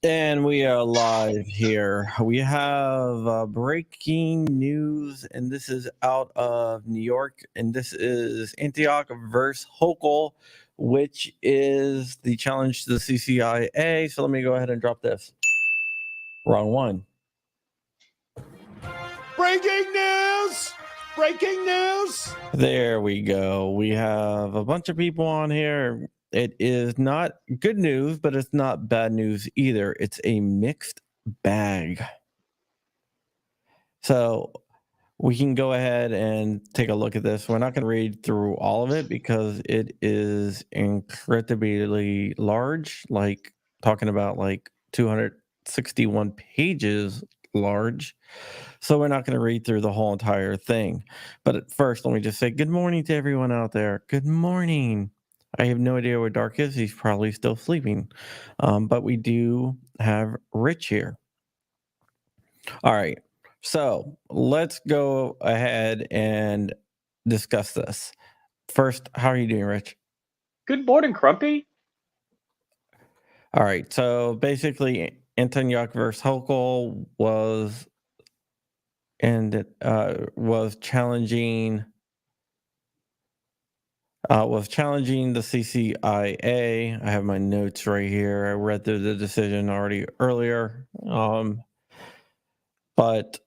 And we are live here. We have breaking news, and this is out of New York, and this is Antioch versus Hochul, which is the challenge to the CCIA. So let me go ahead and drop this. Wrong one. Breaking news! Breaking news! There we go. We have a bunch of people on here. It is not good news, but it's not bad news either. It's a mixed bag. So we can go ahead and take a look at this. We're not going to read through all of it because it is incredibly large, like talking about like 261 pages large. So we're not going to read through the whole entire thing. But at first, let me just say good morning to everyone out there. Good morning. I have no idea where Dark is. He's probably still sleeping. But we do have Rich here. All right. So let's go ahead and discuss this. First, how are you doing, Rich? Good morning, Crumpy. All right. So basically, Antioch versus Hochul was challenging the CCIA. I have my notes right here. I read through the decision already earlier. But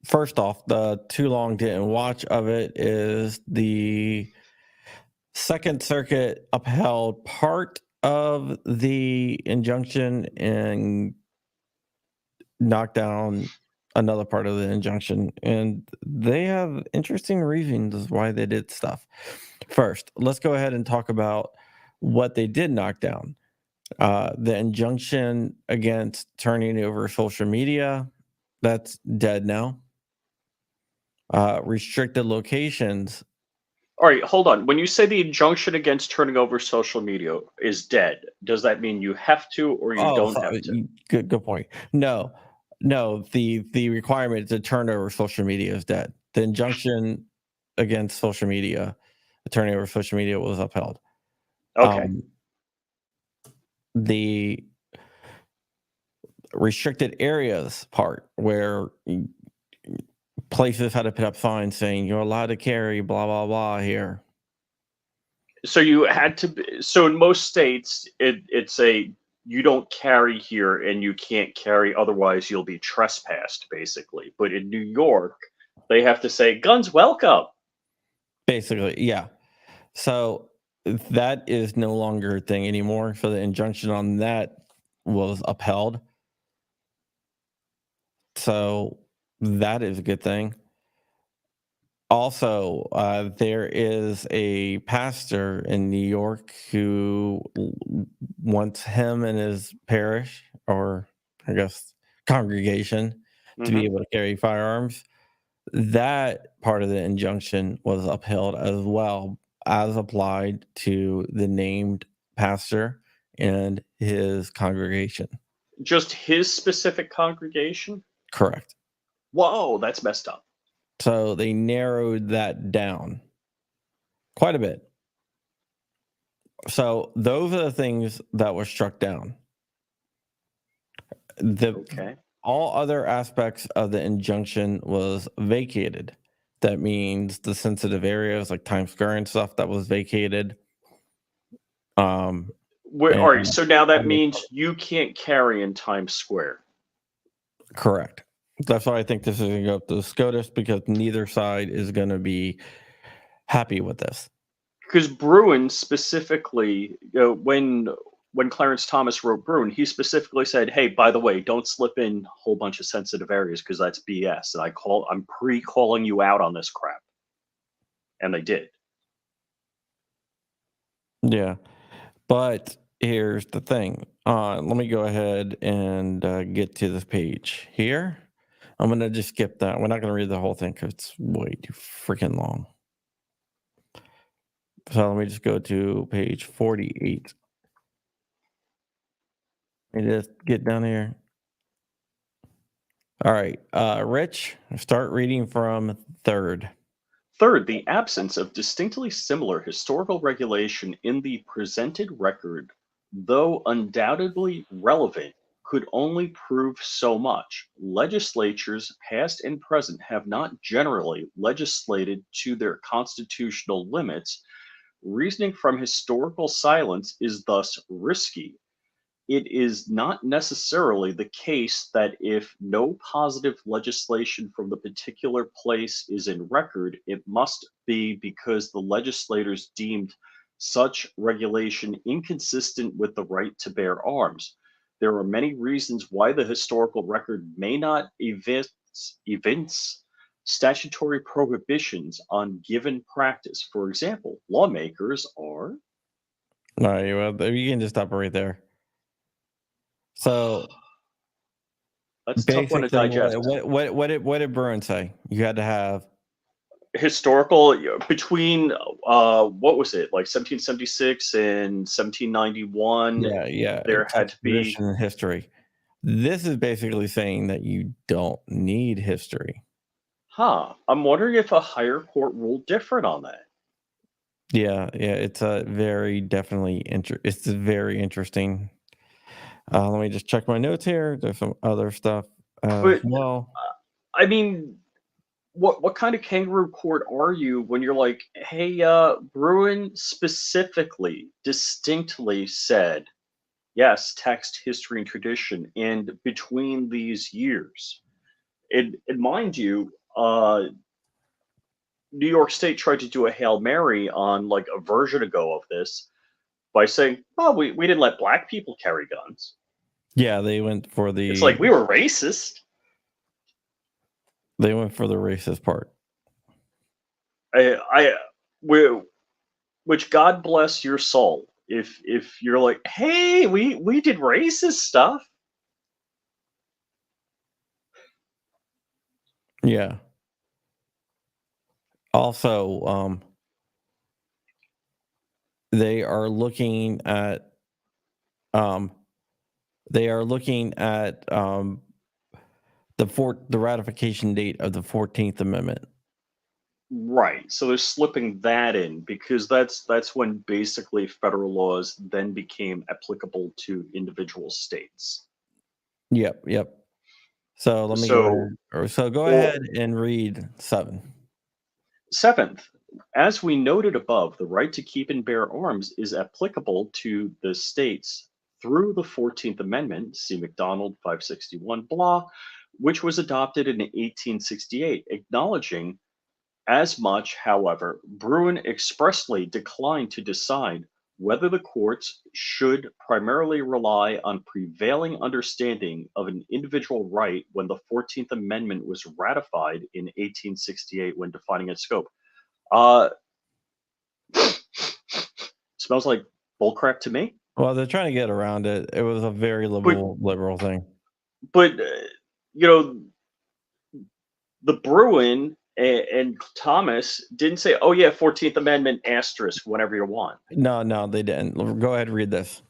first off, the too long didn't watch of it is the Second Circuit upheld part of the injunction and knocked down another part of the injunction, and they have interesting reasons why they did stuff. First, let's go ahead and talk about what they did knock down. The injunction against turning over social media, that's dead now. Restricted locations. All right, hold on. When you say the injunction against turning over social media is dead, does that mean you have to or you don't have to? Good point. No, the requirement to turn over social media is dead. The injunction against social media, turning over social media, was upheld. Okay. The restricted areas part, where places had to put up signs saying you're allowed to carry blah blah blah here. So you had to. So in most states, it's a you don't carry here and you can't carry, otherwise you'll be trespassed, basically. But in New York, they have to say guns welcome. Basically, yeah. So that is no longer a thing anymore. So the injunction on that was upheld. So that is a good thing. Also, there is a pastor in New York who wants him and his parish, or I guess congregation, to be able to carry firearms. That part of the injunction was upheld as well, as applied to the named pastor and his congregation. Just his specific congregation? Correct. Whoa, that's messed up. So they narrowed that down quite a bit. So those are the things that were struck down. All other aspects of the injunction was vacated. that means the sensitive areas like Times Square and stuff that was vacated. All right, so now that and means you can't carry in Times Square. correct. That's why I think this is going to go up to the SCOTUS, because neither side is going to be happy with this. Because Bruin specifically, when Clarence Thomas wrote Bruin, he specifically said, "Hey, by the way, don't slip in a whole bunch of sensitive areas because that's BS." And I'm pre-calling you out on this crap, and they did. Yeah, but here's the thing. Let me go ahead and get to this page here. I'm gonna just skip that. We're not gonna read the whole thing because it's way too freaking long. So let me just go to page 48. Let me just get down here. All right, Rich, start reading from third. Third, the absence of distinctly similar historical regulation in the presented record, though undoubtedly relevant, could only prove so much. Legislatures, past and present, have not generally legislated to their constitutional limits. Reasoning from historical silence is thus risky. It is not necessarily the case that if no positive legislation from the particular place is in record, it must be because the legislators deemed such regulation inconsistent with the right to bear arms. There are many reasons why the historical record may not evince statutory prohibitions on given practice. For example, lawmakers are. All right, well, you can just stop right there. So That's a tough one to digest. what did Bruin say? You had to have Historical, between what was it, like 1776 and 1791, yeah, there it's had to be. tradition and history. This is basically saying that you don't need history. I'm wondering if a higher court ruled different on that. Yeah, it's a very definitely it's very interesting. Let me just check my notes here. There's some other stuff as But well. I mean, what kind of kangaroo court are you when you're like, hey, Bruin specifically distinctly said yes, text, history, and tradition, and between these years, and mind you, New York State tried to do a Hail Mary on like a version ago of this by saying, "Oh, we didn't let black people carry guns." Yeah, they went for It's like we were racist. racist part. I which God bless your soul if you're like, "Hey, we did racist stuff." Yeah. Also, they are looking at um the ratification date of the 14th Amendment. Right. So they're slipping that in because that's when basically federal laws then became applicable to individual states. Yep. So let me go So, ahead. So go well, ahead and read 7. seventh, as we noted above, the right to keep and bear arms is applicable to the states through the 14th Amendment, see McDonald 561, blah, which was adopted in 1868. Acknowledging as much, however, Bruin expressly declined to decide whether the courts should primarily rely on prevailing understanding of an individual right when the 14th Amendment was ratified in 1868 when defining its scope. Uh, smells like bullcrap to me. Well, they're trying to get around it. It was a very But liberal thing. but you know the Bruin and Thomas didn't say, "Oh yeah, 14th Amendment asterisk whenever you want," No, they didn't. Go ahead and read this.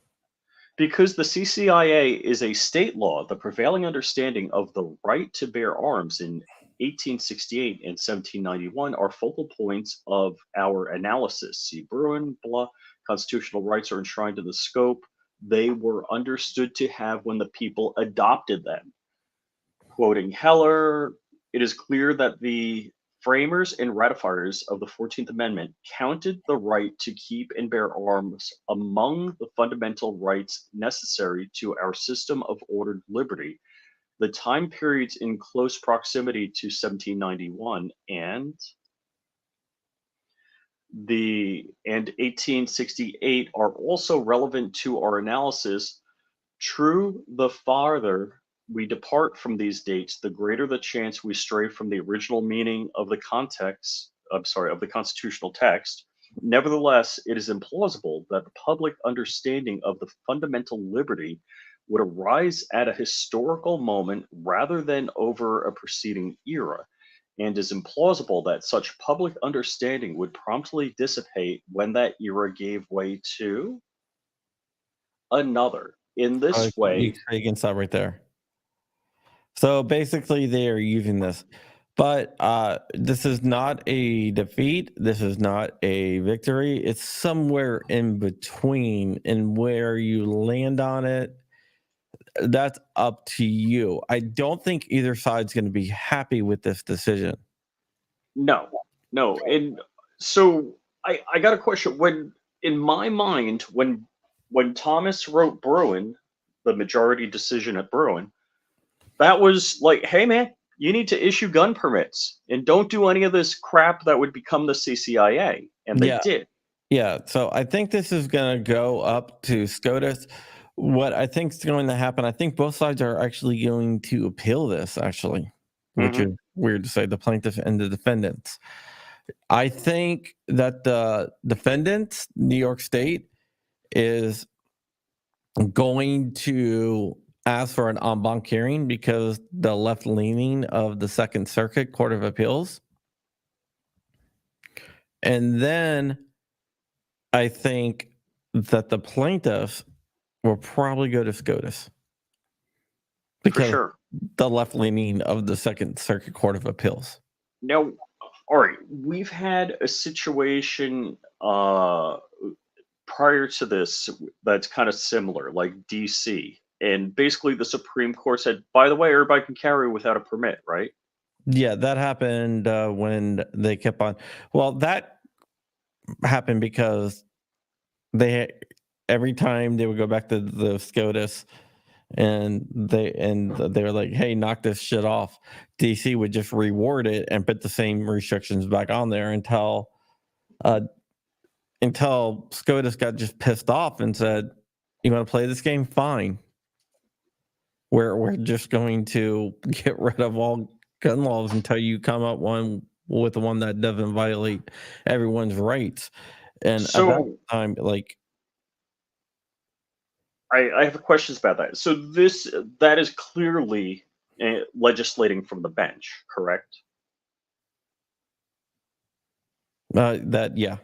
because the CCIA is a state law. The prevailing understanding of the right to bear arms in 1868 and 1791 are focal points of our analysis. See Bruin, blah. Constitutional rights are enshrined in the scope they were understood to have when the people adopted them. Quoting Heller, it is clear that the framers and ratifiers of the 14th Amendment counted the right to keep and bear arms among the fundamental rights necessary to our system of ordered liberty. The time periods in close proximity to 1791 and 1868 are also relevant to our analysis. True, the farther we depart from these dates, the greater the chance we stray from the original meaning of the of the constitutional text. Nevertheless, it is implausible that the public understanding of the fundamental liberty would arise at a historical moment rather than over a preceding era, and is implausible that such public understanding would promptly dissipate when that era gave way to another. In this way, You can stop right there. So basically, they are using this, but this is not a defeat. This is not a victory. It's somewhere in between, and where you land on it, that's up to you. I don't think either side's going to be happy with this decision. no, no. And so I got a question. When in my mind, when Thomas wrote Bruin, the majority decision at Bruin, that was like, hey man, you need to issue gun permits and don't do any of this crap that would become the CCIA. And they Yeah, did. yeah. So I think this is going to go up to SCOTUS. What I think is going to happen, I think both sides are actually going to appeal this, actually, which Hmm. is weird to say, the plaintiff and the defendants. I think that the defendants, New York State, is going to ask for an en banc hearing because the left leaning of the Second Circuit Court of Appeals. And then I think that the plaintiffs will probably go to SCOTUS For because sure. the left leaning of the Second Circuit Court of Appeals. Now, all right, we've had a situation prior to this that's kind of similar, like DC. And basically, the Supreme Court said, by the way, everybody can carry without a permit, right? Yeah, that happened when they kept on. Well, that happened because they every time they would go back to the SCOTUS and they were like, "Hey, knock this shit off." DC would just reward it and put the same restrictions back on there uh, until SCOTUS got just pissed off and said, "You want to play this game? Fine. We're just going to get rid of all gun laws until you come up with one that doesn't violate everyone's rights." And at that So time, like, I have questions about that. So that is clearly legislating from the bench, correct? that yeah,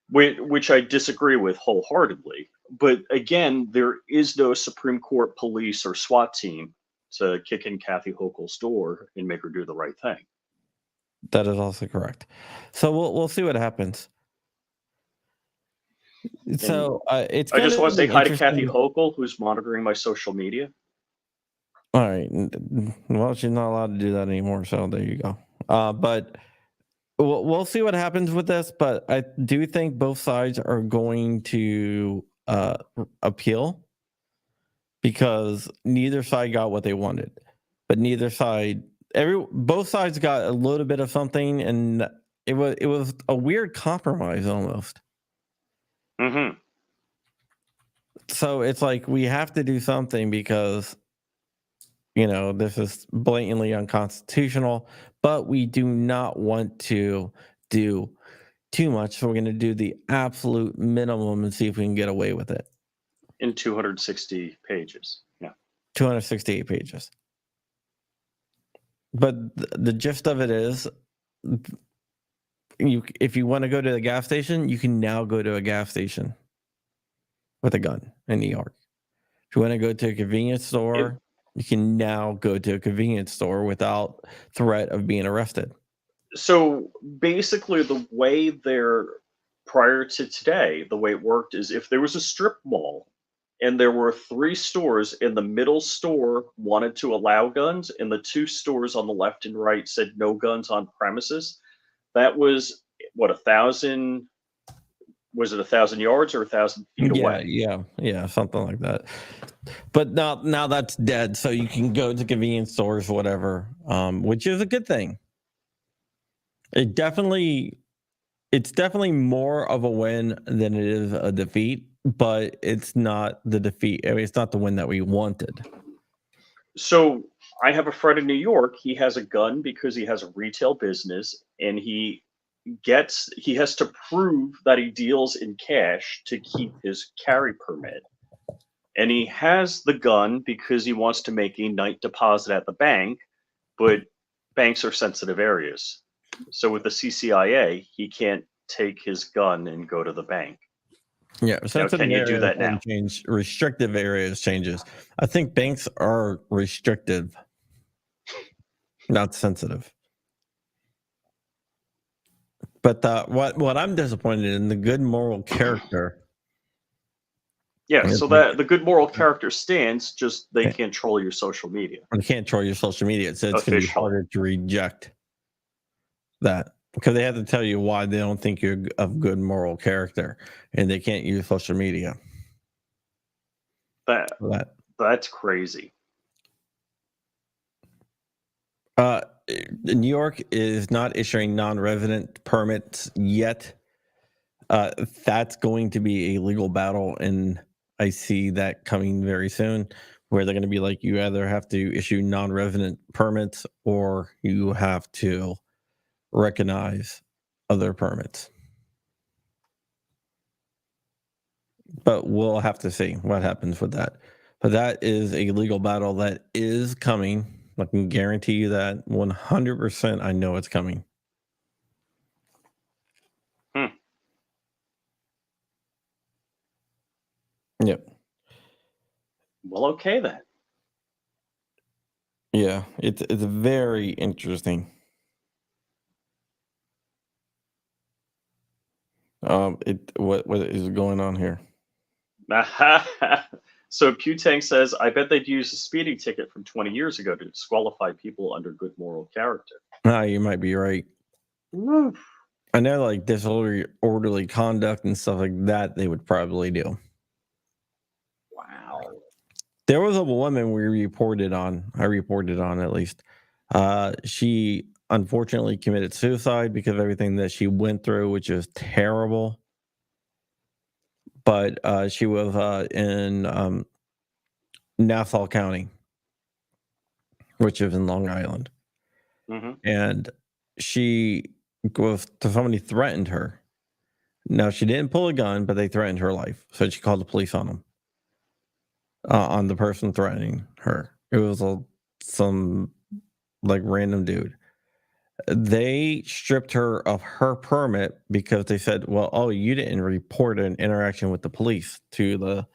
Which I disagree with wholeheartedly. But again, there is no Supreme Court police or SWAT team to kick in Kathy Hochul's door and make her do the right thing. that is also correct. So we'll see what happens. And So it's I going just to want to say be hi to Kathy interesting. Hochul, who's monitoring my social media. All right. Well, she's not allowed to do that anymore. So there you go. But we'll see what happens with this. But I do think both sides are going to appeal because neither side got what they wanted. But both sides got a little bit of something, and it was a weird compromise almost. Hmm. So it's like we have to do something because this is blatantly unconstitutional, but we do not want to do too much. So we're going to do the absolute minimum and see if we can get away with it. In 260 pages. Yeah. 268 pages. But the gist of it is, if you want to go to the gas station, you can now go to a gas station with a gun in New York. If you want to go to a convenience store, you can now go to a convenience store without threat of being arrested. So basically, the way they're prior to today, the way it worked is if there was a strip mall and there were 3 stores, and the middle store wanted to allow guns, and the 2 stores on the left and right said no guns on premises. That was what, 1,000? Was it 1,000 yards or 1,000 feet Yeah, away? yeah, something like that. But now that's dead, so you can go to convenience stores, whatever, which is a good thing. It's definitely more of a win than it is a defeat, but it's not the defeat. I mean, it's not the win that we wanted. So I have a friend in New York. He has a gun because he has a retail business, and he has to prove that he deals in cash to keep his carry permit. And he has the gun because he wants to make a night deposit at the bank, but banks are sensitive areas. So with the CCIA, he can't take his gun and go to the bank. Yeah, Now, sensitive can you do areas that now? won't change. Restrictive areas changes. I think banks are restrictive, not sensitive. But what I'm disappointed in the good moral character. Yeah, is so like, that the good moral character stands, just they can't control your social media you can't control your social media, so it's going to be officially. harder to reject that because they have to tell you why they don't think you're of good moral character, and they can't use social media That for that. that's crazy. Uh, New York is not issuing non-resident permits yet. That's going to be a legal battle, and I see that coming very soon, where they're going to be like, you either have to issue non-resident permits or you have to recognize other permits. But we'll have to see what happens with that. But that is a legal battle that is coming. I can guarantee you that 100%. I know it's coming. Hmm. Yep. Well, okay then. Yeah, it's very interesting. What is going on here? So Putang says, I bet they'd use a speeding ticket from 20 years ago to disqualify people under good moral character. Ah, you might be right. Woo. I know, like disorderly conduct and stuff like that, they would probably do. Wow. There was a woman we reported on. I reported on at least. She unfortunately committed suicide because of everything that she went through, which is terrible. But she was in Nassau County, which is in Long Island, Hmm. and she somebody threatened her. Now she didn't pull a gun, but they threatened her life, so she called the police on them, on the person threatening her. It was some like random dude. They stripped her of her permit because they said, "Well, oh, you didn't report an interaction with the police to the."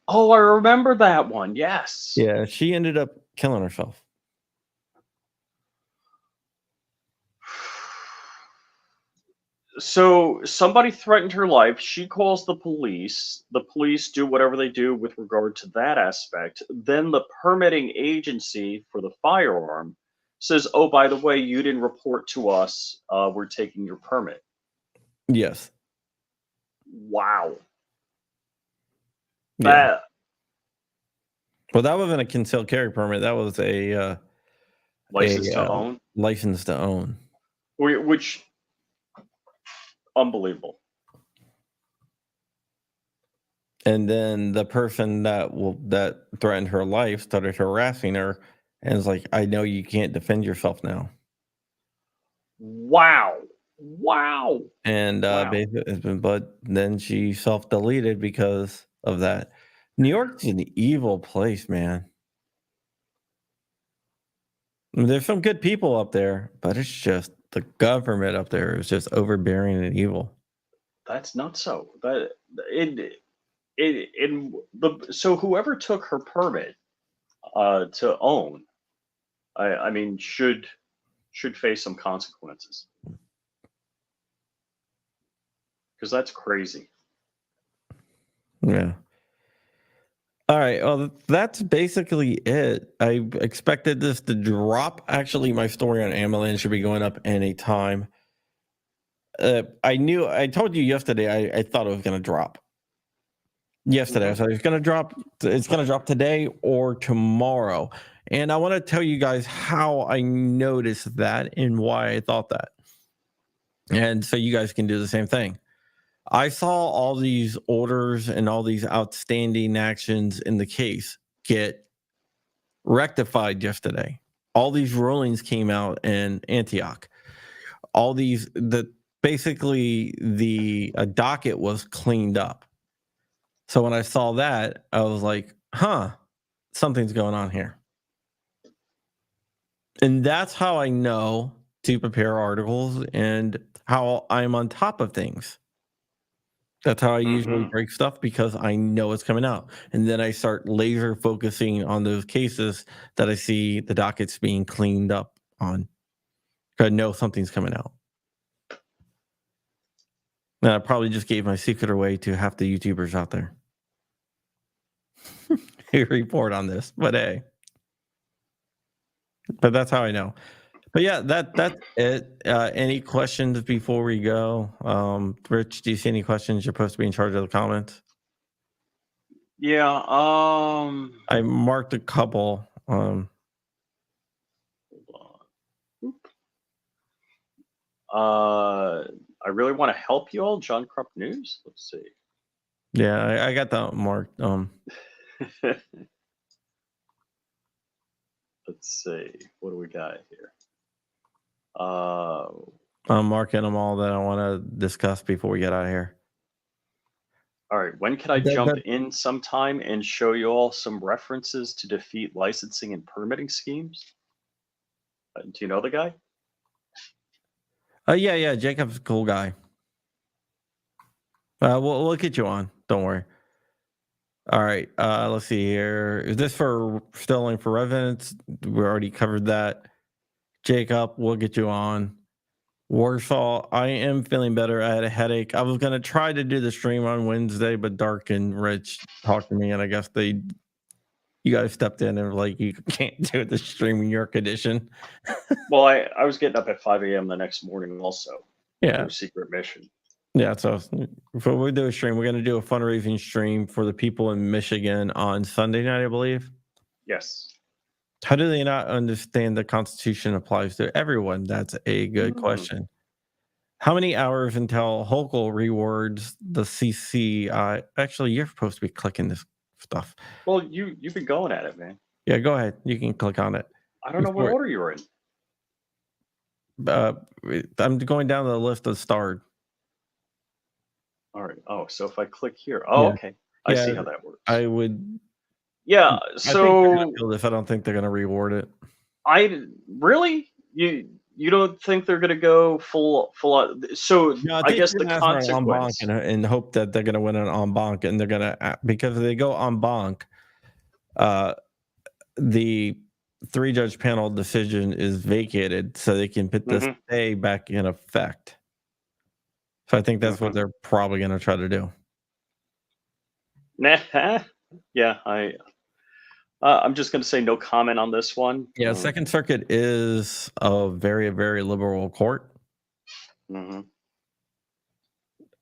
Oh, I remember that one. Yes. Yeah, she ended up killing herself. So somebody threatened her life. She calls the police. The police do whatever they do with regard to that aspect. Then the permitting agency for the firearm says, "Oh, by the way, you didn't report to us. We're taking your permit." Yes. Wow. Yeah. That Well, that wasn't a concealed carry permit. That was a license to own, license to own. which unbelievable. And then the person that threatened her life started harassing her, and was like, "I know you can't defend yourself now." Wow. Wow. And Wow. but then she self deleted because of that. New York's an evil place, man. I mean, there's some good people up there, but it's just the government up there is just overbearing and evil. That's not so. That in the so whoever took her permit to own, I mean, should face some consequences because that's crazy. Yeah. All right. Well, that's basically it. I expected this to drop. Actually, my story on Amalan should be going up any time. I told you yesterday, I thought it was going to drop. Yesterday, I thought it's going to drop. It's going to drop today or tomorrow. And I want to tell you guys how I noticed that and why I thought that. And so you guys can do the same thing. I saw all these orders and all these outstanding actions in the case get rectified yesterday. All these rulings came out in Antioch. All these basically the docket was cleaned up. So when I saw that, I was like, "Huh, something's going on here." And that's how I know to prepare articles and how I'm on top of things. That's how I usually break stuff because I know it's coming out. And then I start laser focusing on those cases that I see the dockets being cleaned up on. I know something's coming out. And I probably just gave my secret away to half the YouTubers out there who report on this. But hey. But that's how I know. But yeah, that's it. Any questions before we go? Rich, do you see any questions? You're supposed to be in charge of the comments. Yeah. I marked a couple. Hold on. I really want to help you all, John Crump News. Let's see. Yeah, I got that marked. Let's see. What do we got here? I'm marking them all that I want to discuss before we get out of here. All right. When can I jump in sometime and show you all some references to defeat licensing and permitting schemes? Do you know the guy? Yeah. Jacob's a cool guy. We'll get you on. Don't worry. All right. Let's see here. Is this for stealing for residents? We already covered that. Jacob, we'll get you on. Warsaw, I am feeling better. I had a headache. I was going to try to do the stream on Wednesday, but Dark and Rich talked to me, and I guess you guys stepped in and were like, you can't do the stream in your condition. Well, I was getting up at 5 a.m. the next morning also. Yeah. For a secret mission. Yeah, so we'll do a stream. We're going to do a fundraising stream for the people in Michigan on Sunday night, I believe. Yes. How do they not understand the Constitution applies to everyone? That's a good question. How many hours until Hochul rewards the CCIA? Actually, you're supposed to be clicking this stuff. Well, you've been going at it, man. Yeah, go ahead. You can click on it. I don't know what order you're in. I'm going down the list of starred. All right. Oh, so if I click here. Oh, yeah. Okay. I see how that works. I would. Yeah. So I don't think they're going to reward it. Really you don't think they're going to go full on? So no, I guess the consequence and hope that they're going to win an en banc, and they're going to, because if they go en banc, the 3-judge panel decision is vacated, so they can put this stay back in effect. So I think that's what they're probably going to try to do. Yeah, I'm just going to say no comment on this one. Yeah, Second Circuit is a very, very liberal court. I'm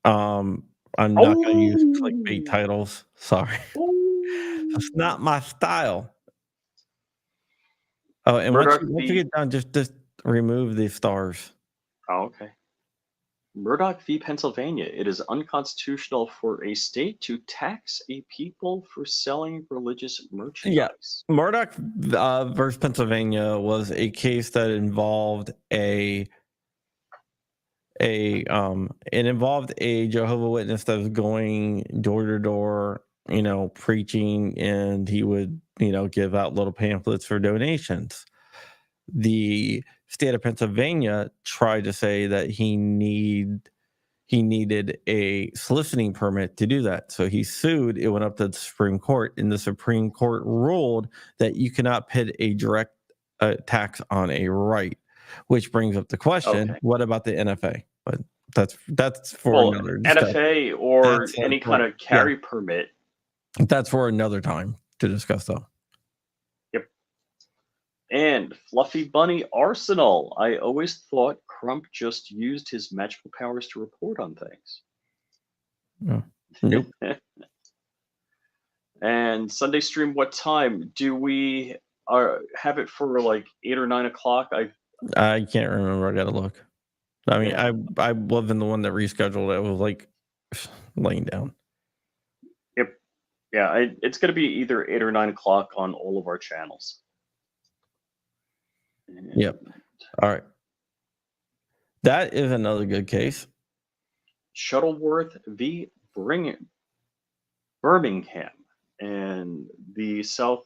not going to use clickbait titles. Sorry. It's not my style. Oh, and once you get done, just remove the stars. Oh, okay. Murdoch v. Pennsylvania. It is unconstitutional for a state to tax a people for selling religious merchandise. Yeah, Murdoch versus Pennsylvania was a case that involved it involved a Jehovah's Witness that was going door to door, preaching, and he would, give out little pamphlets for donations. The state of Pennsylvania tried to say that he needed a soliciting permit to do that. So he sued. It went up to the Supreme Court, and the Supreme Court ruled that you cannot put a direct tax on a right, which brings up the question, what about the NFA? But that's for another discussion. NFA or any kind of carry permit. That's for another time to discuss, though. Yep. And Fluffy Bunny Arsenal. I always thought Crump just used his magical powers to report on things. Oh, nope. And Sunday stream, what time? Do we have it for like 8 or 9 o'clock? I can't remember. I gotta look. I mean, Yeah. I wasn't the one that rescheduled it. It was like laying down. Yep. Yeah, it's going to be either 8 or 9 o'clock on all of our channels. Yep. All right. That is another good case. Shuttleworth v. Birmingham. And the South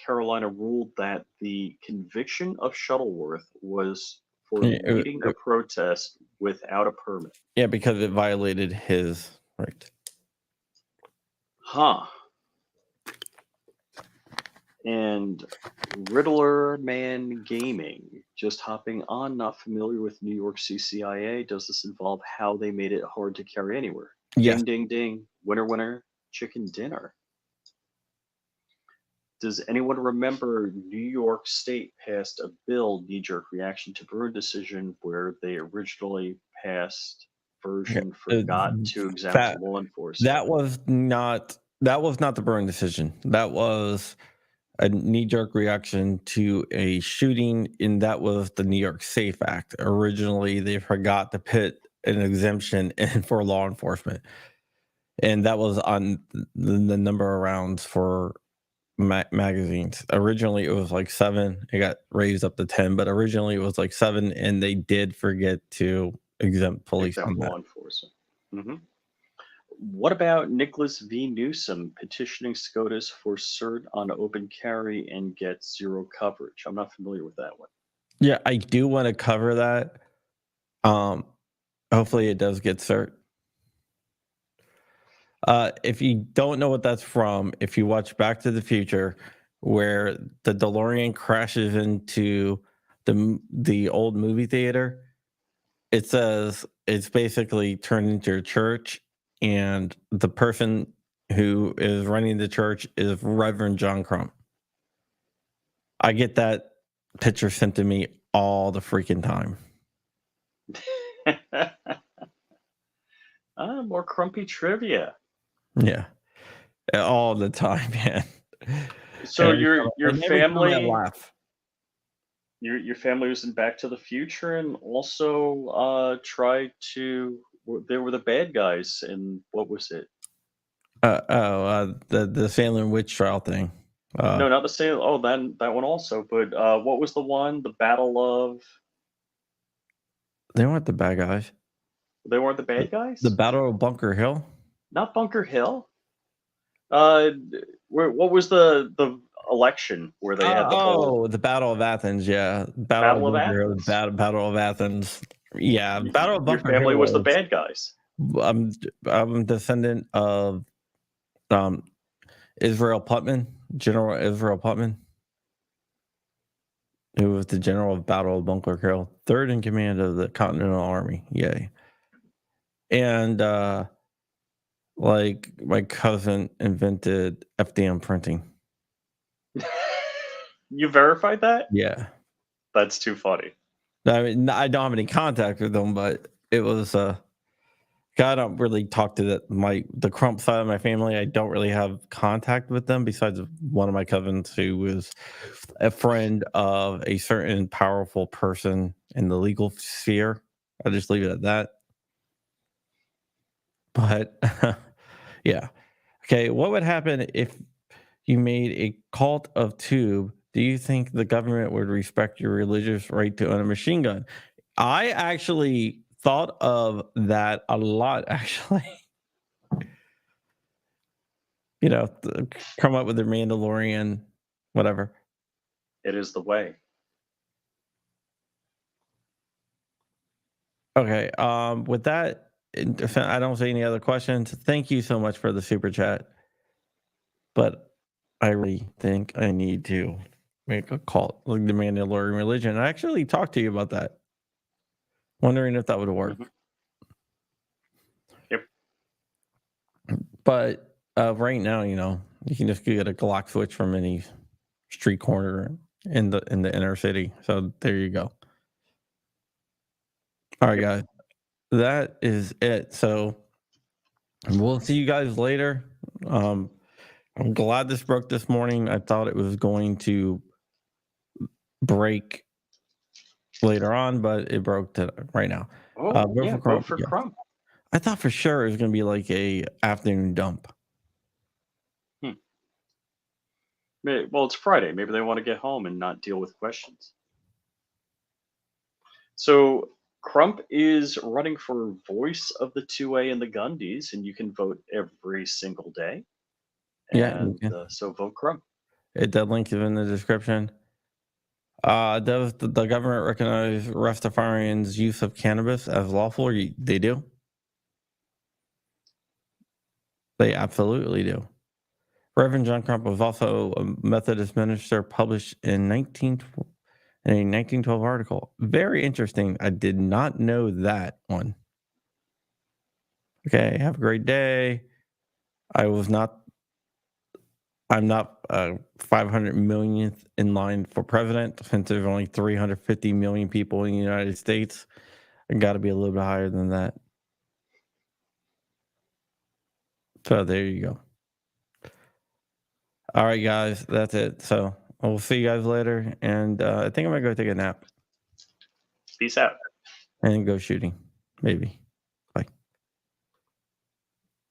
Carolina ruled that the conviction of Shuttleworth was for leading a protest without a permit. Yeah, because it violated his right. Huh. And Riddler Man Gaming, just hopping on, not familiar with New York CCIA. Does this involve how they made it hard to carry anywhere? Yes. Ding, ding, ding. Winner, winner, chicken dinner. Does anyone remember New York State passed a bill, knee-jerk reaction to Bruin decision, where they originally passed version forgot to exempt law enforcement? That was not the Bruin decision. That was a knee-jerk reaction to a shooting, and that was the New York Safe Act. Originally, they forgot to put an exemption in for law enforcement, and that was on the number of rounds for magazines. Originally, it was like 7. It got raised up to 10, but originally it was like 7, and they did forget to exempt police on that. Law enforcement. Mm-hmm. What about Nicholas V. Newsom petitioning SCOTUS for cert on open carry and get zero coverage? I'm not familiar with that one. Yeah, I do want to cover that. Hopefully it does get cert. If you don't know what that's from, if you watch Back to the Future, where the DeLorean crashes into the old movie theater, it says it's basically turned into a church, and the person who is running the church is Reverend John Crump. I get that picture sent to me all the freaking time. More crumpy trivia. Yeah, all the time, man. So your family laugh. Your family was in Back to the Future, and also tried to. They were the bad guys, and what was it? The Salem witch trial thing. No, not the same. Oh, that one also. But what was the one? The Battle of. They weren't the bad guys. They weren't the bad guys. The Battle of Bunker Hill. Not Bunker Hill. What was the election where they had the whole? The Battle of Athens. Yeah, Battle of Athens. Battle of Athens. Yeah, Battle of Bunker Hill. Your family was the bad guys. I'm a descendant of Israel Putnam, General Israel Putnam, who was the general of Battle of Bunker Hill, third in command of the Continental Army. Yay. And like my cousin invented FDM printing. You verified that? Yeah. That's too funny. I mean, I don't have any contact with them, but it was I don't really talk to the Crump side of my family. I don't really have contact with them besides one of my cousins who was a friend of a certain powerful person in the legal sphere. I'll just leave it at that. But yeah. Okay, what would happen if you made a cult of tube? Do you think the government would respect your religious right to own a machine gun? I actually thought of that a lot, actually. Come up with the Mandalorian, whatever. It is the way. Okay, with that, I don't see any other questions. Thank you so much for the super chat. But I really think I need to make a cult like the Mandalorian religion. I actually talked to you about that. Wondering if that would work. Mm-hmm. Yep. But right now, You can just get a Glock switch from any street corner in the inner city. So there you go. All right, guys. That is it. So we'll see you guys later. I'm glad this broke this morning. I thought it was going to break later on, but it broke right now. Oh, Vote yeah, for vote Crump. for Yeah. Crump. I thought for sure it was going to be like a afternoon dump. Well, it's Friday. Maybe they want to get home and not deal with questions. So Crump is running for voice of the 2A and the Gundys, and you can vote every single day. Yeah, And so vote Crump. that link is in the description. Does the government recognize Rastafarians' use of cannabis as lawful? They do. They absolutely do. Reverend John Crump was also a Methodist minister, published in a 1912 article. Very interesting. I did not know that one. Okay, have a great day. I'm not 500 millionth in line for president, since there's only 350 million people in the United States. I got to be a little bit higher than that. So there you go. All right, guys, that's it. So we'll see you guys later. And I think I'm going to go take a nap Peace out. and go shooting, maybe.